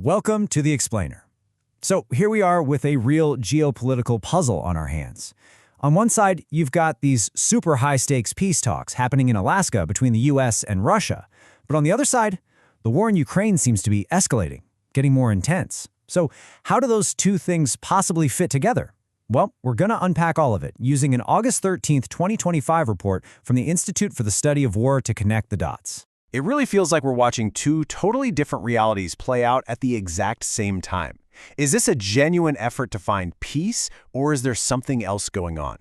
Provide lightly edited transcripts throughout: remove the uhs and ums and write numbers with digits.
Welcome to The Explainer. So here we are with a real geopolitical puzzle on our hands. On one side, you've got these super high-stakes peace talks happening in Alaska between the US and Russia. But on the other side, the war in Ukraine seems to be escalating, getting more intense. So how do those two things possibly fit together? Well, we're going to unpack all of it using an August 13th, 2025 report from the Institute for the Study of War to connect the dots. It really feels like we're watching two totally different realities play out at the exact same time. Is this a genuine effort to find peace, or is there something else going on,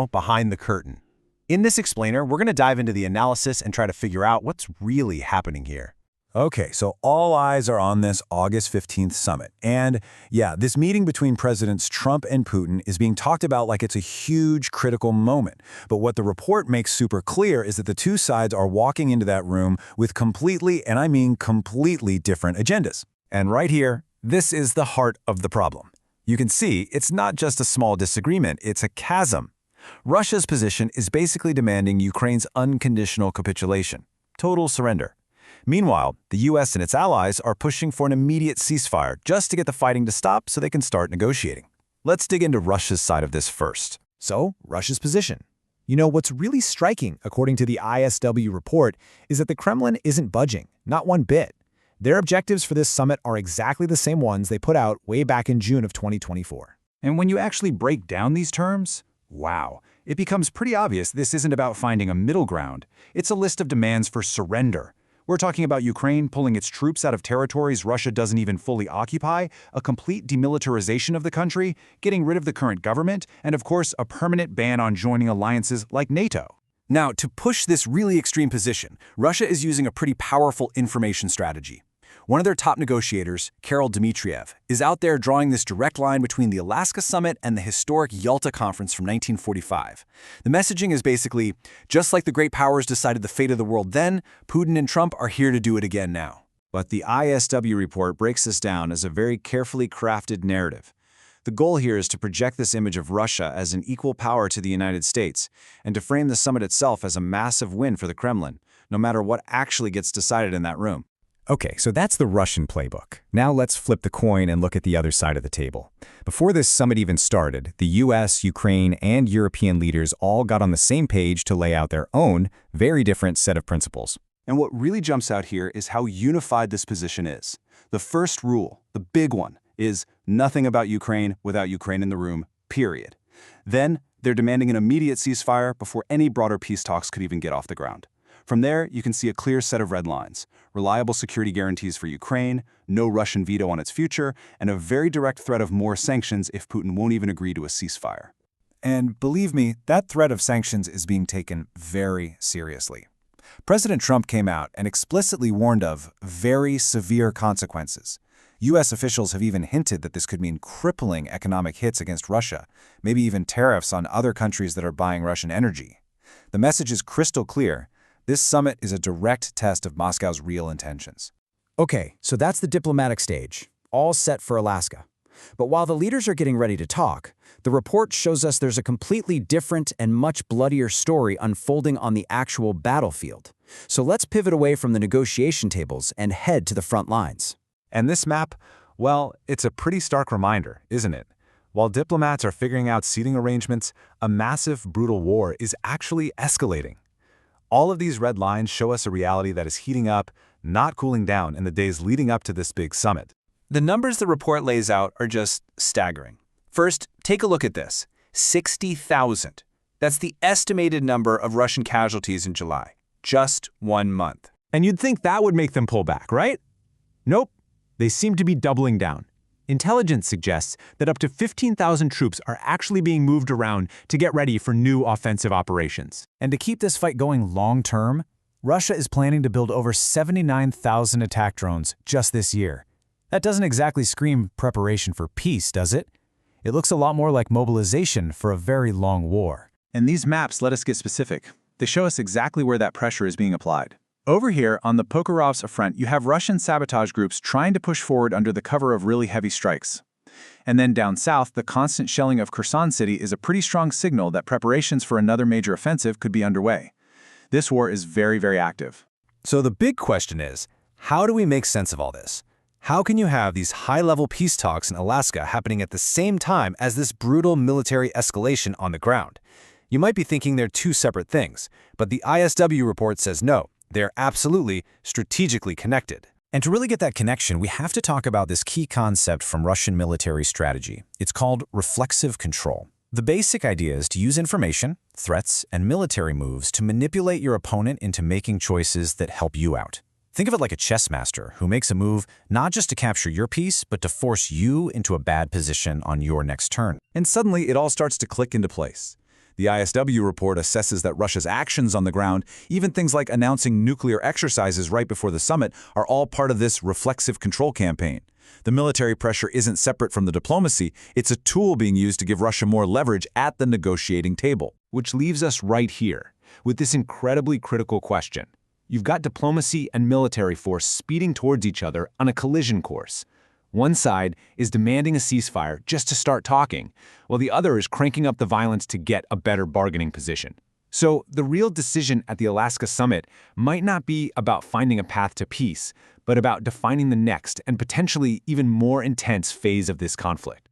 behind the curtain? In this explainer, we're going to dive into the analysis and try to figure out what's really happening here. Okay, so all eyes are on this August 15th summit. And yeah, this meeting between Presidents Trump and Putin is being talked about like it's a huge critical moment. But what the report makes super clear is that the two sides are walking into that room with completely, and I mean completely different agendas. And right here, this is the heart of the problem. You can see it's not just a small disagreement, it's a chasm. Russia's position is basically demanding Ukraine's unconditional capitulation, total surrender. Meanwhile, the US and its allies are pushing for an immediate ceasefire just to get the fighting to stop so they can start negotiating. Let's dig into Russia's side of this first. So, Russia's position. What's really striking, according to the ISW report, is that the Kremlin isn't budging, not one bit. Their objectives for this summit are exactly the same ones they put out way back in June of 2024. And when you actually break down these terms, wow, it becomes pretty obvious this isn't about finding a middle ground. It's a list of demands for surrender. We're talking about Ukraine pulling its troops out of territories Russia doesn't even fully occupy, a complete demilitarization of the country, getting rid of the current government, and of course, a permanent ban on joining alliances like NATO. Now, to push this really extreme position, Russia is using a pretty powerful information strategy. One of their top negotiators, Kirill Dmitriev, is out there drawing this direct line between the Alaska Summit and the historic Yalta Conference from 1945. The messaging is basically, just like the great powers decided the fate of the world then, Putin and Trump are here to do it again now. But the ISW report breaks this down as a very carefully crafted narrative. The goal here is to project this image of Russia as an equal power to the United States, and to frame the summit itself as a massive win for the Kremlin, no matter what actually gets decided in that room. Okay, so that's the Russian playbook. Now let's flip the coin and look at the other side of the table. Before this summit even started, the US, Ukraine, and European leaders all got on the same page to lay out their own, very different set of principles. And what really jumps out here is how unified this position is. The first rule, the big one, is nothing about Ukraine without Ukraine in the room, period. Then, they're demanding an immediate ceasefire before any broader peace talks could even get off the ground. From there, you can see a clear set of red lines, reliable security guarantees for Ukraine, no Russian veto on its future, and a very direct threat of more sanctions if Putin won't even agree to a ceasefire. And believe me, that threat of sanctions is being taken very seriously. President Trump came out and explicitly warned of very severe consequences. U.S. officials have even hinted that this could mean crippling economic hits against Russia, maybe even tariffs on other countries that are buying Russian energy. The message is crystal clear. This summit is a direct test of Moscow's real intentions. Okay, so that's the diplomatic stage, all set for Alaska. But while the leaders are getting ready to talk, the report shows us there's a completely different and much bloodier story unfolding on the actual battlefield. So let's pivot away from the negotiation tables and head to the front lines. And this map, well, it's a pretty stark reminder, isn't it? While diplomats are figuring out seating arrangements, a massive, brutal war is actually escalating. All of these red lines show us a reality that is heating up, not cooling down in the days leading up to this big summit. The numbers the report lays out are just staggering. First, take a look at this. 60,000. That's the estimated number of Russian casualties in July. Just 1 month. And you'd think that would make them pull back, right? Nope. They seem to be doubling down. Intelligence suggests that up to 15,000 troops are actually being moved around to get ready for new offensive operations. And to keep this fight going long-term, Russia is planning to build over 79,000 attack drones just this year. That doesn't exactly scream preparation for peace, does it? It looks a lot more like mobilization for a very long war. And these maps let us get specific. They show us exactly where that pressure is being applied. Over here, on the Pokrovsk front, you have Russian sabotage groups trying to push forward under the cover of really heavy strikes. And then down south, the constant shelling of Kherson City is a pretty strong signal that preparations for another major offensive could be underway. This war is very, very active. So the big question is, how do we make sense of all this? How can you have these high-level peace talks in Alaska happening at the same time as this brutal military escalation on the ground? You might be thinking they're two separate things, but the ISW report says no, they're absolutely strategically connected. And to really get that connection, we have to talk about this key concept from Russian military strategy. It's called reflexive control. The basic idea is to use information, threats, and military moves to manipulate your opponent into making choices that help you out. Think of it like a chess master who makes a move not just to capture your piece, but to force you into a bad position on your next turn. And suddenly, it all starts to click into place. The ISW report assesses that Russia's actions on the ground, even things like announcing nuclear exercises right before the summit, are all part of this reflexive control campaign. The military pressure isn't separate from the diplomacy, it's a tool being used to give Russia more leverage at the negotiating table. Which leaves us right here, with this incredibly critical question. You've got diplomacy and military force speeding towards each other on a collision course. One side is demanding a ceasefire just to start talking, while the other is cranking up the violence to get a better bargaining position. So the real decision at the Alaska summit might not be about finding a path to peace, but about defining the next and potentially even more intense phase of this conflict.